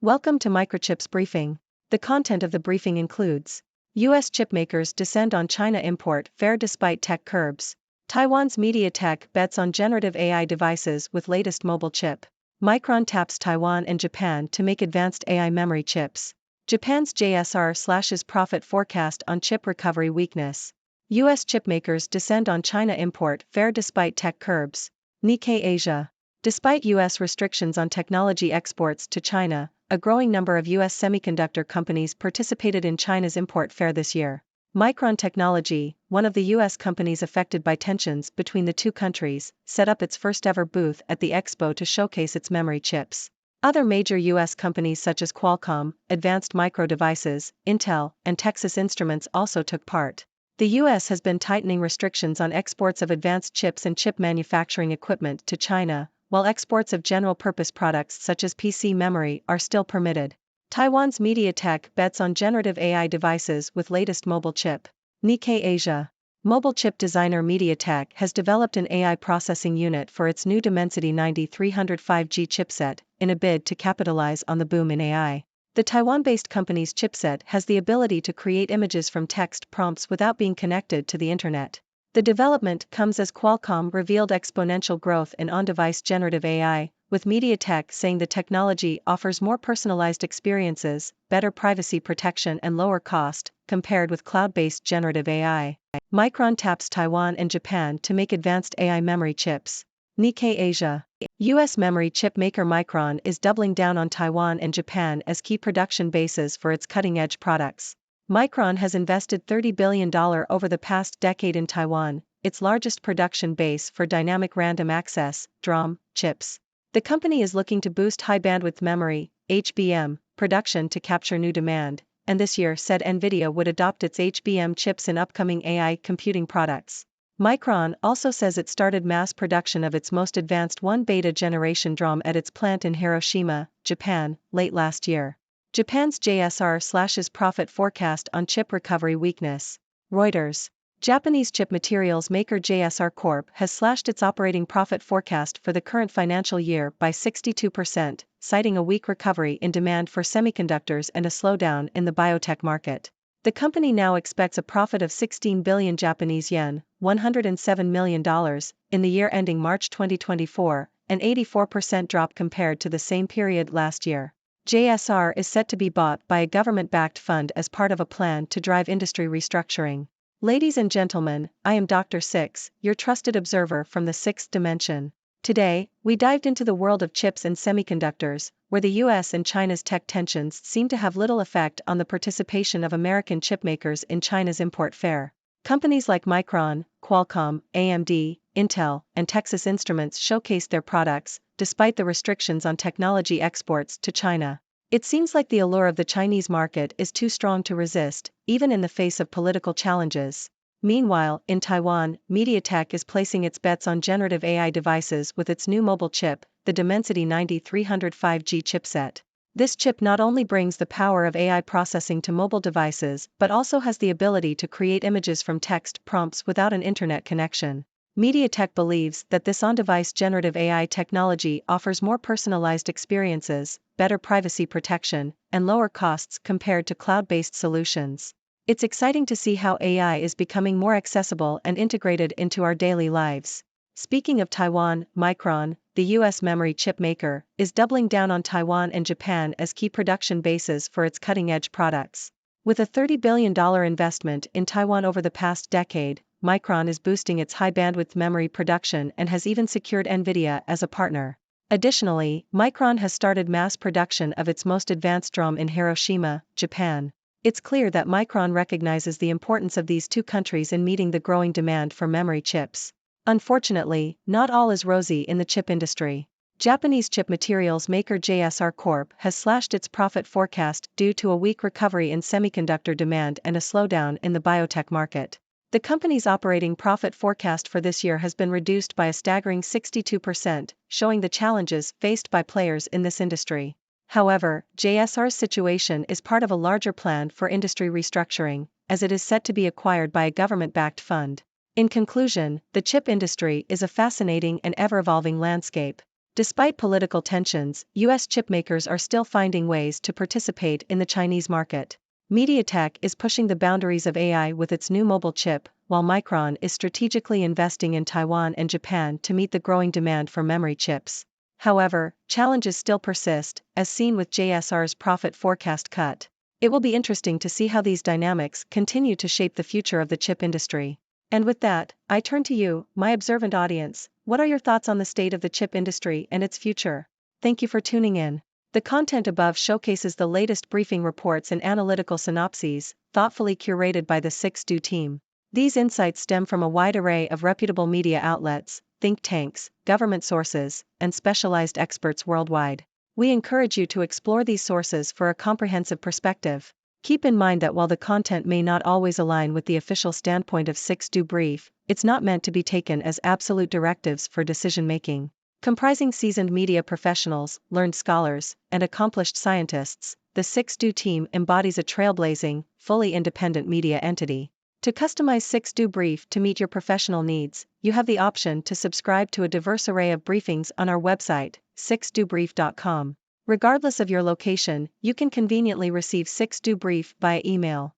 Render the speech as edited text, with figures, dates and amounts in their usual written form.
Welcome to Microchip's briefing. The content of the briefing includes U.S. chipmakers descend on China import fair despite tech curbs. Taiwan's MediaTek bets on generative AI devices with latest mobile chip. Micron taps Taiwan and Japan to make advanced AI memory chips. Japan's JSR slashes profit forecast on chip recovery weakness. U.S. chipmakers descend on China import fair despite tech curbs. Nikkei Asia. Despite U.S. restrictions on technology exports to China, a growing number of U.S. semiconductor companies participated in China's import fair this year. Micron Technology, one of the U.S. companies affected by tensions between the two countries, set up its first-ever booth at the expo to showcase its memory chips. Other major U.S. companies such as Qualcomm, Advanced Micro Devices, Intel, and Texas Instruments also took part. The U.S. has been tightening restrictions on exports of advanced chips and chip manufacturing equipment to China, while exports of general-purpose products such as PC memory are still permitted. Taiwan's MediaTek bets on generative AI devices with latest mobile chip. Nikkei Asia. Mobile chip designer MediaTek has developed an AI processing unit for its new Dimensity 9300 5G chipset, in a bid to capitalize on the boom in AI. The Taiwan-based company's chipset has the ability to create images from text prompts without being connected to the internet. The development comes as Qualcomm revealed exponential growth in on-device generative AI, with MediaTek saying the technology offers more personalized experiences, better privacy protection and lower cost, compared with cloud-based generative AI. Micron taps Taiwan and Japan to make advanced AI memory chips. Nikkei Asia. U.S. memory chip maker Micron is doubling down on Taiwan and Japan as key production bases for its cutting-edge products. Micron has invested $30 billion over the past decade in Taiwan, its largest production base for dynamic random access (DRAM) chips. The company is looking to boost high-bandwidth memory (HBM) production to capture new demand, and this year said NVIDIA would adopt its HBM chips in upcoming AI computing products. Micron also says it started mass production of its most advanced 1-beta generation DRAM at its plant in Hiroshima, Japan, late last year. Japan's JSR slashes profit forecast on chip recovery weakness. Reuters. Japanese chip materials maker JSR Corp has slashed its operating profit forecast for the current financial year by 62%, citing a weak recovery in demand for semiconductors and a slowdown in the biotech market. The company now expects a profit of 16 billion Japanese yen, $107 million, in the year ending March 2024, an 84% drop compared to the same period last year. JSR is set to be bought by a government-backed fund as part of a plan to drive industry restructuring. Ladies and gentlemen, I am Dr. Six, your trusted observer from the sixth dimension. Today, we dived into the world of chips and semiconductors, where the US and China's tech tensions seem to have little effect on the participation of American chipmakers in China's import fair. Companies like Micron, Qualcomm, AMD, Intel, and Texas Instruments showcased their products, despite the restrictions on technology exports to China. It seems like the allure of the Chinese market is too strong to resist, even in the face of political challenges. Meanwhile, in Taiwan, MediaTek is placing its bets on generative AI devices with its new mobile chip, the Dimensity 9300 5G chipset. This chip not only brings the power of AI processing to mobile devices but also has the ability to create images from text prompts without an internet connection. MediaTek believes that this on-device generative AI technology offers more personalized experiences, better privacy protection, and lower costs compared to cloud-based solutions. It's exciting to see how AI is becoming more accessible and integrated into our daily lives. Speaking of Taiwan, Micron, the U.S. memory chip maker, is doubling down on Taiwan and Japan as key production bases for its cutting-edge products. With a $30 billion investment in Taiwan over the past decade, Micron is boosting its high-bandwidth memory production and has even secured NVIDIA as a partner. Additionally, Micron has started mass production of its most advanced DRAM in Hiroshima, Japan. It's clear that Micron recognizes the importance of these two countries in meeting the growing demand for memory chips. Unfortunately, not all is rosy in the chip industry. Japanese chip materials maker JSR Corp has slashed its profit forecast due to a weak recovery in semiconductor demand and a slowdown in the biotech market. The company's operating profit forecast for this year has been reduced by a staggering 62%, showing the challenges faced by players in this industry. However, JSR's situation is part of a larger plan for industry restructuring, as it is set to be acquired by a government-backed fund. In conclusion, the chip industry is a fascinating and ever-evolving landscape. Despite political tensions, US chipmakers are still finding ways to participate in the Chinese market. MediaTek is pushing the boundaries of AI with its new mobile chip, while Micron is strategically investing in Taiwan and Japan to meet the growing demand for memory chips. However, challenges still persist, as seen with JSR's profit forecast cut. It will be interesting to see how these dynamics continue to shape the future of the chip industry. And with that, I turn to you, my observant audience. What are your thoughts on the state of the chip industry and its future? Thank you for tuning in. The content above showcases the latest briefing reports and analytical synopses, thoughtfully curated by the 6Do team. These insights stem from a wide array of reputable media outlets, think tanks, government sources, and specialized experts worldwide. We encourage you to explore these sources for a comprehensive perspective. Keep in mind that while the content may not always align with the official standpoint of 6Do Brief, it's not meant to be taken as absolute directives for decision-making. Comprising seasoned media professionals, learned scholars, and accomplished scientists, the 6Do team embodies a trailblazing, fully independent media entity. To customize 6Do Brief to meet your professional needs, you have the option to subscribe to a diverse array of briefings on our website, 6dobrief.com. Regardless of your location, you can conveniently receive 6Do Brief via email.